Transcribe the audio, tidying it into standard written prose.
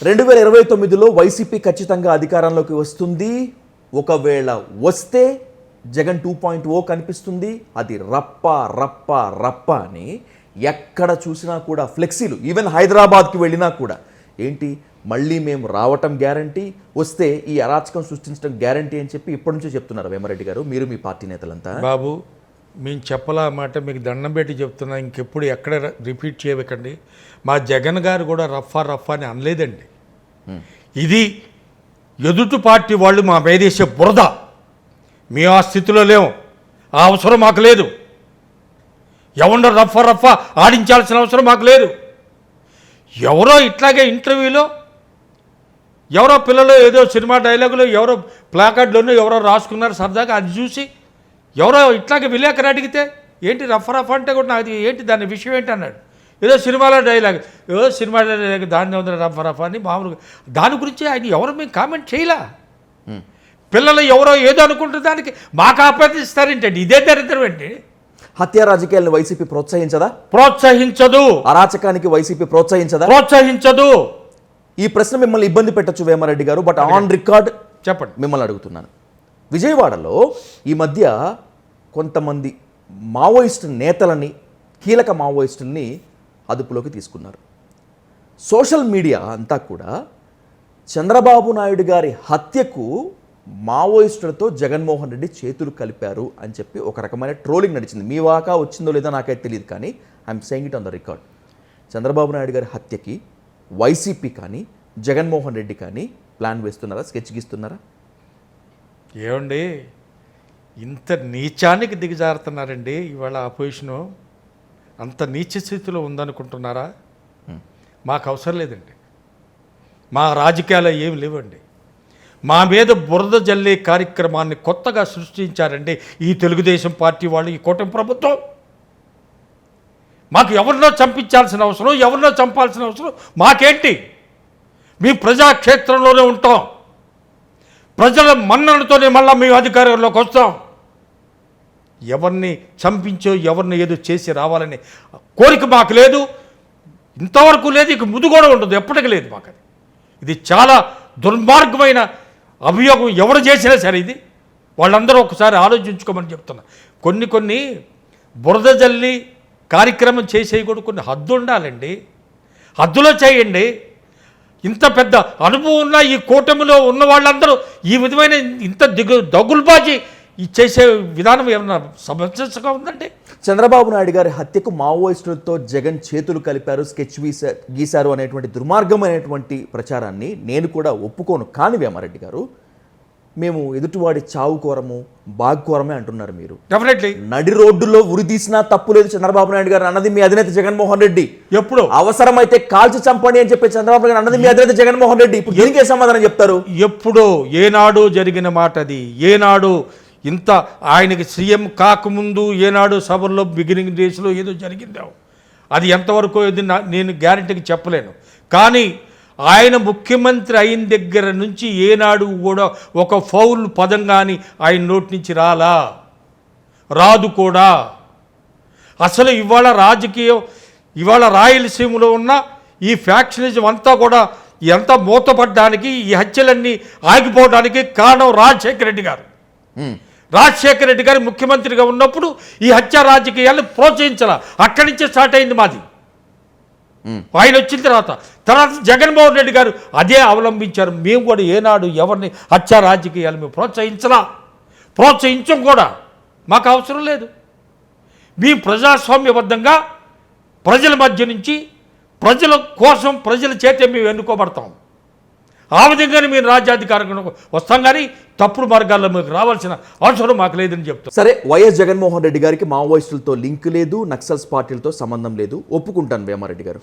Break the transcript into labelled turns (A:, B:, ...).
A: 2029లో YCP ఖచ్చితంగా అధికారంలోకి వస్తుంది. ఒకవేళ వస్తే జగన్ 2.0 కనిపిస్తుంది. అది రప్ప రప్ప రప్ప అని ఎక్కడ చూసినా కూడా ఫ్లెక్సీలు, ఈవెన్ హైదరాబాద్కి వెళ్ళినా కూడా ఏంటి మళ్ళీ మేము రావటం గ్యారంటీ, వస్తే ఈ అరాచకం సృష్టించడం గ్యారంటీ అని చెప్పి ఇప్పటి నుంచే చెప్తున్నారు వేమారెడ్డి గారు, మీరు మీ పార్టీ నేతలంతా.
B: బాబు మేము చెప్పలా మాట మీకు దండం పెట్టి చెప్తున్నా, ఇంకెప్పుడు ఎక్కడ రిపీట్ చేయకండి. మా జగన్ గారు కూడా రఫా రఫా అని అనలేదండి. ఇది ఎదుటి పార్టీ వాళ్ళు మా మేదేశ బురద, మేము ఆ స్థితిలో లేము, ఆ అవసరం మాకు లేదు. ఎవరో రఫా రఫా ఆడించాల్సిన అవసరం మాకు లేదు. ఎవరో ఇట్లాగే ఇంటర్వ్యూలో ఎవరో పిల్లలు ఏదో సినిమా డైలాగులో ఎవరో ప్లాకార్డులోనూ ఎవరో రాసుకున్నారు సరదాగా, అది చూసి ఎవరో ఇట్లాగే విలేకరు అడిగితే ఏంటి రఫా రఫా అంటే కూడా నాకు ఏంటి దాని విషయం ఏంటి అన్నాడు. ఏదో సినిమాలో డైలాగ్, ఏదో సినిమా డైలాగ్ దాన్ని ఉందని రఫా రఫా అని మామూలుగా దాని గురించి ఆయన ఎవరు మేము కామెంట్ చేయలా. పిల్లలు ఎవరో ఏదో అనుకుంటున్న దానికి మాకు ఆపాదిస్తారేంటండి, ఇదే దరిద్రం ఏంటి.
A: హత్య రాజకీయాలను వైసీపీ ప్రోత్సహించదా?
B: ప్రోత్సహించదు.
A: అరాచకానికి వైసీపీ ప్రోత్సహించదా?
B: ప్రోత్సహించదు.
A: ఈ ప్రశ్న మిమ్మల్ని ఇబ్బంది పెట్టచ్చు వేమారెడ్డి గారు, బట్ ఆన్ రికార్డ్
B: చెప్పండి,
A: మిమ్మల్ని అడుగుతున్నాను. విజయవాడలో ఈ మధ్య కొంతమంది మావోయిస్టు నేతలని, కీలక మావోయిస్టుల్ని అదుపులోకి తీసుకున్నారు. సోషల్ మీడియా అంతా కూడా చంద్రబాబు నాయుడు గారి హత్యకు మావోయిస్టులతో జగన్మోహన్ రెడ్డి చేతులు కలిపారు అని చెప్పి ఒక రకమైన ట్రోలింగ్ నడిచింది. మీ వాకా వచ్చిందో లేదో నాకైతే తెలియదు, కానీ I'm saying it on the record. Chandrababu Naidu గారి హత్యకి వైసీపీ కానీ జగన్మోహన్ రెడ్డి కానీ ప్లాన్ వేస్తున్నారా, స్కెచ్ గీస్తున్నారా?
B: ఏమండి ఇంత నీచానికి దిగజారుతున్నారండి ఇవాళ అపోజిషను. అంత నీచ స్థితిలో ఉందనుకుంటున్నారా? మాకు అవసరం లేదండి. మా రాజకీయాలు ఏమి లేవండి. మా మీద బురద జల్లే కార్యక్రమాన్ని కొత్తగా సృష్టించారండి ఈ తెలుగుదేశం పార్టీ వాళ్ళు, ఈ కూటమి ప్రభుత్వం. మాకు ఎవరినో చంపించాల్సిన అవసరం, ఎవరినో చంపాల్సిన అవసరం మాకేంటి? మీ ప్రజాక్షేత్రంలోనే ఉంటాం, ప్రజల మన్ననతోనే మళ్ళీ మేము అధికారంలోకి వస్తాం. ఎవరిని చంపించో ఎవరిని ఏదో చేసి రావాలని కోరిక మాకు లేదు, ఇంతవరకు లేదు, ఇక ముందు కూడా ఉండదు, ఎప్పటికీ లేదు మాకు. ఇది చాలా దుర్మార్గమైన అభియోగం ఎవరు చేసినా సరే. ఇది వాళ్ళందరూ ఒకసారి ఆలోచించుకోమని చెప్తున్నా. కొన్ని బురద జల్లి కార్యక్రమం చేసే కూడా కొన్ని హద్దు ఉండాలండి, హద్దులో చేయండి. ఇంత పెద్ద అనుభవం ఉన్న ఈ కూటమిలో ఉన్న వాళ్ళందరూ ఈ విధమైన ఇంత దగులుబాజీ చేసే విధానం ఏమన్నా సమస్యగా ఉందండి? చంద్రబాబు
A: నాయుడు గారి హత్యకు మావోయిస్టులతో జగన్ చేతులు కలిపారు, స్కెచ్ గీశారు అనేటువంటి దుర్మార్గమైనటువంటి ప్రచారాన్ని నేను కూడా ఒప్పుకోను. కానీ వేమారెడ్డి గారు, మేము ఎదుటివాడి చావు కోరము బాగుకోరమే అంటున్నారు మీరు.
B: డెఫినెట్లీ
A: నడి రోడ్డులో ఉరి తీసినా తప్పు లేదు చంద్రబాబు నాయుడు గారు అన్నది మీ అధినేత జగన్మోహన్ రెడ్డి.
B: ఎప్పుడు
A: అవసరమైతే కాల్చి చంపండి అని చెప్పి చంద్రబాబు నాయుడు అన్నది మీ అధినేత జగన్మోహన్ రెడ్డి. ఇప్పుడు దీనికే సమాధానం చెప్తారు?
B: ఎప్పుడో ఏనాడు జరిగిన మాట అది. ఏనాడు ఇంత ఆయనకి సీఎం కాకముందు ఏనాడు సభల్లో బిగినింగ్ డేస్లో ఏదో జరిగిందో అది ఎంతవరకు ఏది నేను గ్యారెంటీకి చెప్పలేను. కానీ ఆయన ముఖ్యమంత్రి అయిన దగ్గర నుంచి ఏనాడు కూడా ఒక ఫౌల్ పదం కానీ ఆయన నోటి నుంచి రాదు కూడా. అసలు ఇవాళ రాజకీయం, ఇవాళ రాయలసీమలో ఉన్న ఈ ఫ్యాక్షనిజం అంతా కూడా ఎంత మూతపడ్డానికి, ఈ హత్యలన్నీ ఆగిపోవడానికి కారణం రాజశేఖర రెడ్డి గారు. రాజశేఖర రెడ్డి గారు ముఖ్యమంత్రిగా ఉన్నప్పుడు ఈ హత్య రాజకీయాలను ప్రోత్సహించాల, అక్కడి నుంచే స్టార్ట్ అయింది మాది. ఆయన వచ్చిన తర్వాత జగన్మోహన్ రెడ్డి గారు అదే అవలంబించారు. మేము కూడా ఏనాడు ఎవరిని హత్య రాజకీయాలు మేము ప్రోత్సహించం కూడా, మాకు అవసరం లేదు. మీ ప్రజాస్వామ్యబద్ధంగా ప్రజల మధ్య నుంచి ప్రజల కోసం ప్రజల చేతే మేము ఎన్నుకోబడతాం. ఆ విధంగానే మీరు రాజ్యాధికారంలో వస్తాం, కానీ తప్పుడు మార్గాల్లో మీకు రావాల్సిన అవసరం మాకు లేదని చెప్తాం.
A: సరే, వైఎస్ జగన్మోహన్ రెడ్డి గారికి మావోయిస్టులతో లింక్ లేదు, నక్సల్స్ పార్టీలతో సంబంధం లేదు, ఒప్పుకుంటాను వేమారెడ్డి గారు.